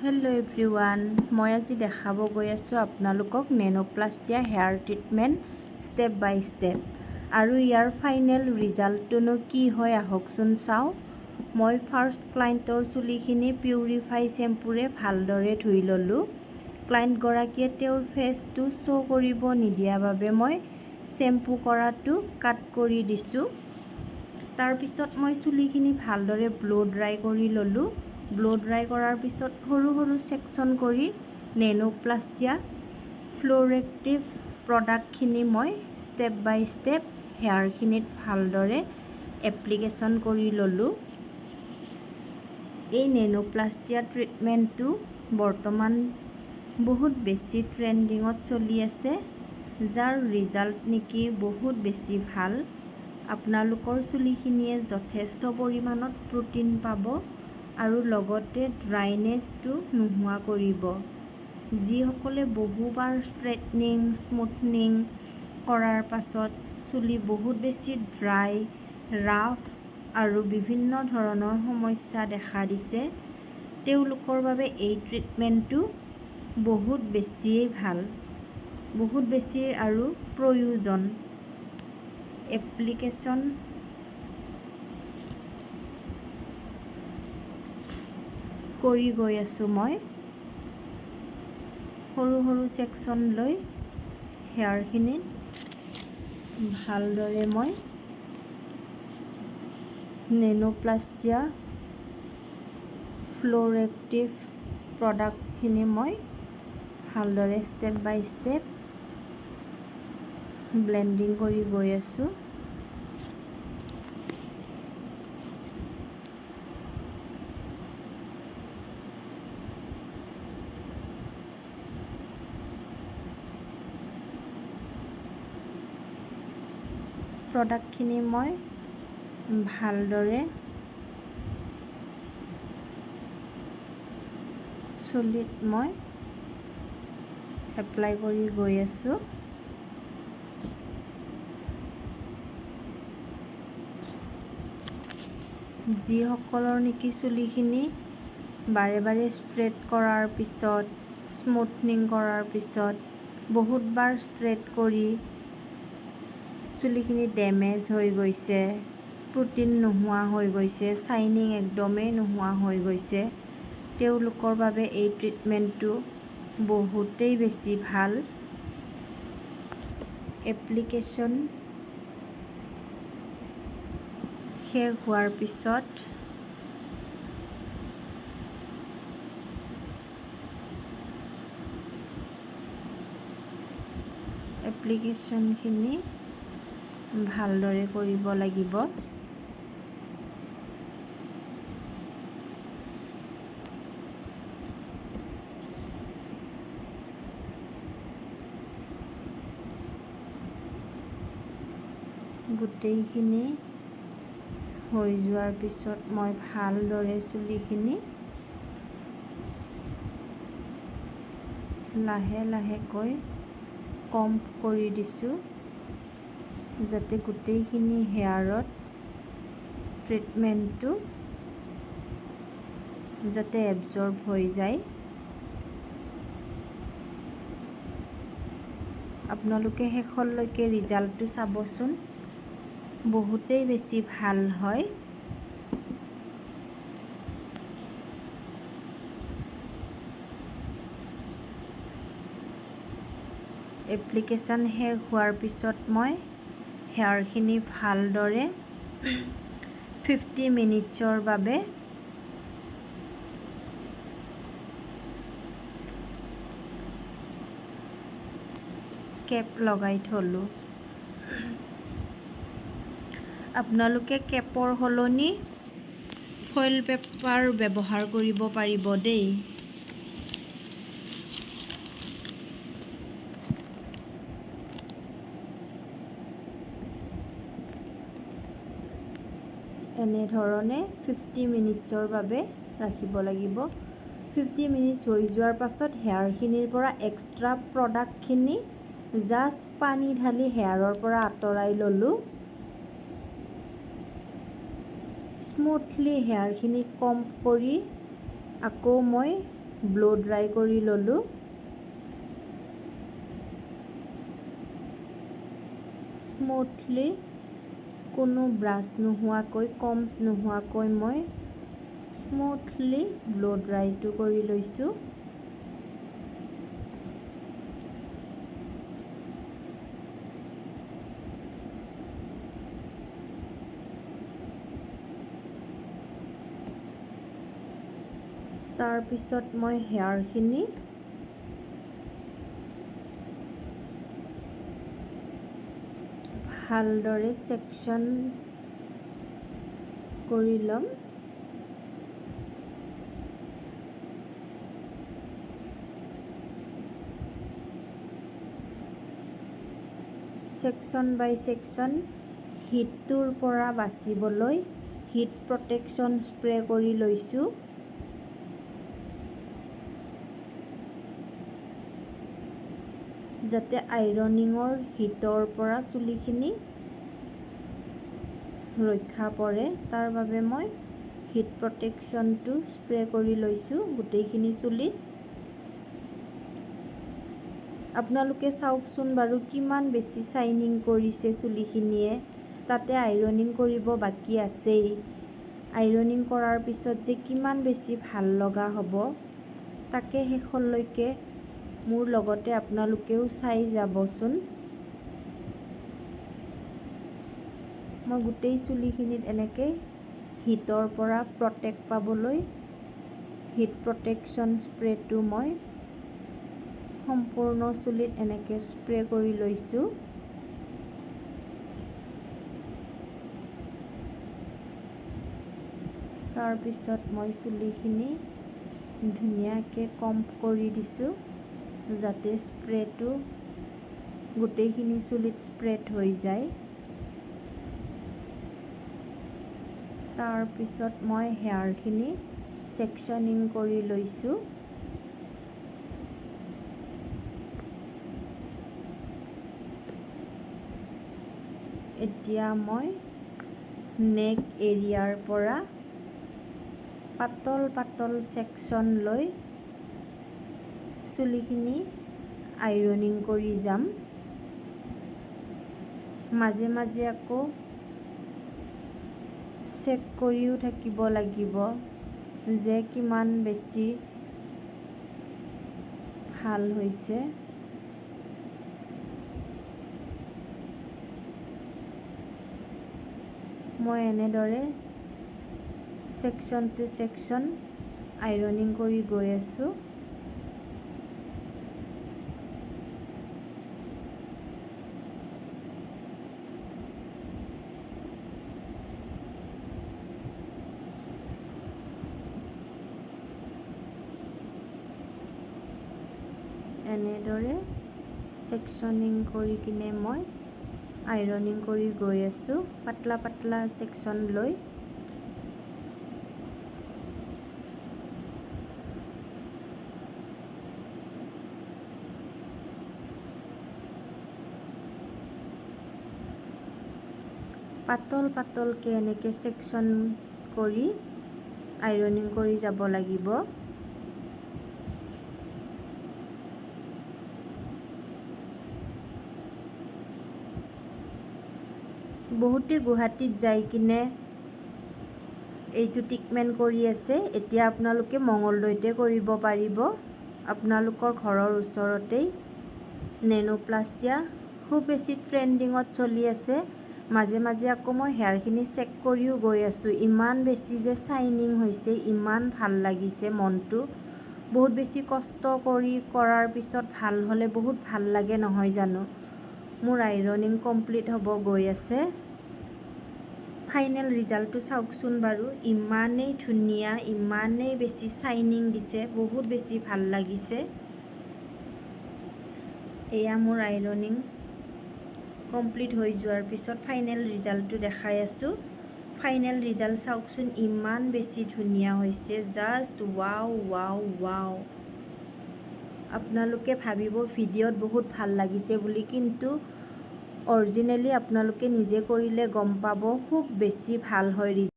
Hello' everyone, মই আজি দেখাব গৈ আছোঁ আপোনালোকক নেনোপ্লাষ্টিয়া হেয়াৰ ট্ৰিটমেণ্ট ষ্টেপ বাই ষ্টেপ। আৰু ইয়াৰ ফাইনেল ৰিজাল্টটোনো কি হয় আহকচোন চাওঁ। মই ফাৰ্ষ্ট ক্লাইণ্টৰ চুলিখিনি পিউৰিফাই চেম্পুৰে ভালদৰে ধুই ল'লোঁ। ক্লাইণ্টগৰাকীয়ে তেওঁৰ ফেচটো শ্ব' কৰিব নিদিয়া বাবে মই চেম্পু কৰাটো কাট কৰি দিছোঁ। তাৰপিছত মই চুলিখিনি ভালদৰে ব্ল' ড্ৰাই কৰি ল'লোঁ। ব্ল' ড্ৰাই কৰাৰ পিছত সৰু সৰু ছেকশ্যন কৰি নেনোপ্লাষ্টিয়া ফ্ল'ৰেক্টিভ প্ৰডাক্টখিনি মই ষ্টেপ বাই ষ্টেপ হেয়াৰখিনিত ভালদৰে এপ্লিকেশ্যন কৰি ল'লোঁ। এই নেনোপ্লাষ্টিয়া ট্ৰিটমেণ্টটো বৰ্তমান বহুত বেছি ট্ৰেণ্ডিঙত চলি আছে, যাৰ ৰিজাল্ট নেকি বহুত বেছি ভাল। আপোনালোকৰ চুলিখিনিয়ে যথেষ্ট পৰিমাণত প্ৰ'টিন পাব আৰু লগতে ড্ৰাইনেছটো নোহোৱা কৰিব। যিসকলে বহুবাৰ ষ্ট্ৰেইটনিং, স্মুথনিং কৰাৰ পাছত চুলি বহুত বেছি ড্ৰাই, ৰাফ আৰু বিভিন্ন ধৰণৰ সমস্যা দেখা দিছে, তেওঁলোকৰ বাবে এই ট্ৰিটমেণ্টটো বহুত বেছিয়েই ভাল, বহুত বেছি আৰু প্ৰয়োজন। এপ্লিকেশ্যন কৰি গৈ আছোঁ মই। সৰু সৰু ছেকশ্যন লৈ হেয়াৰখিনিত ভালদৰে মই নেনোপ্লাষ্টিয়া ফ্ল'ৰেক্টিভ প্ৰডাক্টখিনি মই ভালদৰে ষ্টেপ বাই ষ্টেপ ব্লেণ্ডিং কৰি গৈ আছোঁ। প্ৰডাক্টখিনি মই ভালদৰে চুলিত মই এপ্লাই কৰি গৈ আছোঁ। যিসকলৰ নেকি চুলিখিনি বাৰে বাৰে ষ্ট্ৰেট কৰাৰ পিছত, স্মুথনিং কৰাৰ পিছত, বহুতবাৰ ষ্ট্ৰেট কৰি চুলিখিনি ডেমেজ হৈ গৈছে, প্ৰ'টিন নোহোৱা হৈ গৈছে, শ্বাইনিং একদমেই নোহোৱা হৈ গৈছে, তেওঁলোকৰ বাবে এই ট্ৰিটমেণ্টটো বহুতেই বেছি ভাল। এপ্লিকেশ্যন শেষ হোৱাৰ পিছত এপ্লিকেশ্যনখিনি ভালদৰে কৰিব লাগিব। গোটেইখিনি হৈ যোৱাৰ পিছত মই ভালদৰে চুলিখিনি লাহে লাহেকৈ কম্ব কৰি দিছোঁ, যাতে গোটেইখিনি হেয়াৰত ট্ৰিটমেণ্টটো যাতে এবজৰ্ব হৈ যায়। আপোনালোকে শেষলৈকে ৰিজাল্টটো চাবচোন, বহুতেই বেছি ভাল হয়। এপ্লিকেশ্যন শেষ হোৱাৰ পিছত মই হেয়াৰখিনি ভালদৰে 50 মিনিটছৰ বাবে কেপ লগাই থ'লোঁ। আপোনালোকে কেপৰ সলনি ফইল পেপাৰ ব্যৱহাৰ কৰিব পাৰিব দেই। এনেধৰণে 50 মিনিটছৰ বাবে ৰাখিব লাগিব। 50 মিনিটছ হৈ যোৱাৰ পাছত হেয়াৰখিনিৰ পৰা এক্সট্ৰা প্ৰডাক্টখিনি জাষ্ট পানী ঢালি হেয়াৰৰ পৰা আঁতৰাই ল'লোঁ। স্মুথলি হেয়াৰখিনি কম্ব কৰি আকৌ মই ব্লো ড্ৰাই কৰি ল'লোঁ। স্মুথলি কোনো ব্ৰাছ নোহোৱাকৈ, কম্ব নোহোৱাকৈ মই স্মুথলি ব্লো ড্ৰাইটো কৰি লৈছোঁ। তাৰপিছত মই হেয়াৰখিনি ভালদৰে ছেকশ্যন কৰি ল'ম। ছেকশ্যন বাই ছেকশ্যন হিটটোৰ পৰা বাচিবলৈ হিট প্ৰটেকশ্যন স্প্ৰে কৰি লৈছোঁ। যাতে আইৰনিঙৰ হিটৰ পৰা চুলিখিনি ৰক্ষা পৰে, তাৰ বাবে মই হিট প্ৰটেকশ্যনটো স্প্ৰে কৰি লৈছোঁ গোটেইখিনি চুলিত। আপোনালোকে চাওকচোন বাৰু কিমান বেছি শ্বাইনিং কৰিছে চুলিখিনিয়ে। তাতে আইৰনিং কৰিব বাকী আছেই। আইৰনিং কৰাৰ পিছত যে কিমান বেছি ভাল লগা হ'ব, তাকে শেষলৈকে মোৰ লগতে আপোনালোকেও চাই যাবচোন। মই গোটেই চুলিখিনিত এনেকৈ হিটৰ পৰা প্ৰটেক্ট পাবলৈ হিট প্ৰটেকশ্যন স্প্ৰেটো মই সম্পূৰ্ণ চুলিত এনেকৈ স্প্ৰে কৰি লৈছোঁ। তাৰপিছত মই চুলিখিনি ধুনীয়াকৈ কম্ব কৰি দিছোঁ, যাতে স্প্ৰেটো গোটেইখিনি চুলিত স্প্ৰেড হৈ যায়। তাৰপিছত মই হেয়াৰখিনি ছেকশ্যনিং কৰি লৈছোঁ। এতিয়া মই নেক এৰিয়াৰ পৰা পাতল পাতল ছেকশ্যন লৈ চুলিখিনি আইৰনিং কৰি যাম। মাজে মাজে আকৌ চেক কৰিও থাকিব লাগিব যে কিমান বেছি ভাল হৈছে। মই এনেদৰে ছেকশ্যন টু ছেকশ্যন আইৰনিং কৰি গৈ আছোঁ। এনেদৰে ছেকশ্যনিং কৰি কিনে মই আইৰনিং কৰি গৈ আছোঁ, পাতলা পাতলা ছেকশ্যন লৈ। পাতল পাতলকৈ এনেকৈ ছেকশ্যন কৰি আইৰনিং কৰি যাব লাগিব। বহুতে গুৱাহাটীত যাই কিনে এইটো ট্ৰিটমেণ্ট কৰি আছে। এতিয়া আপোনালোকে মঙলদৈতে কৰিব পাৰিব। আপোনালোকৰ ঘৰৰ ওচৰতেই নেনোপ্লাষ্টিয়া খুব বেছি ট্ৰেণ্ডিঙত চলি আছে। মাজে মাজে আকৌ মই হেয়াৰখিনি চেক কৰিও গৈ আছোঁ। ইমান বেছি যে শ্বাইনিং হৈছে, ইমান ভাল লাগিছে মনটো। বহুত বেছি কষ্ট কৰাৰ পিছত ভাল হ'লে বহুত ভাল লাগে নহয় জানো। মোৰ আইৰনিং কমপ্লিট হ'ব গৈ আছে। ফাইনেল ৰিজাল্টটো চাওকচোন বাৰু, ইমানেই ধুনীয়া, ইমানেই বেছি শ্বাইনিং দিছে, বহুত বেছি ভাল লাগিছে। এয়া মোৰ আইৰনিং কমপ্লিট হৈ যোৱাৰ পিছত ফাইনেল ৰিজাল্টটো দেখাই আছোঁ। ফাইনেল ৰিজাল্ট চাওকচোন, ইমান বেছি ধুনীয়া হৈছে, জাষ্ট ৱাও ৱাও ৱাও। আপোনালোকে ভাবিব ভিডিঅ'ত বহুত ভাল লাগিছে বুলি, কিন্তু অৰিজিনেলি আপোনালোকে নিজে কৰিলে গম পাব খুব বেছি ভাল হয়।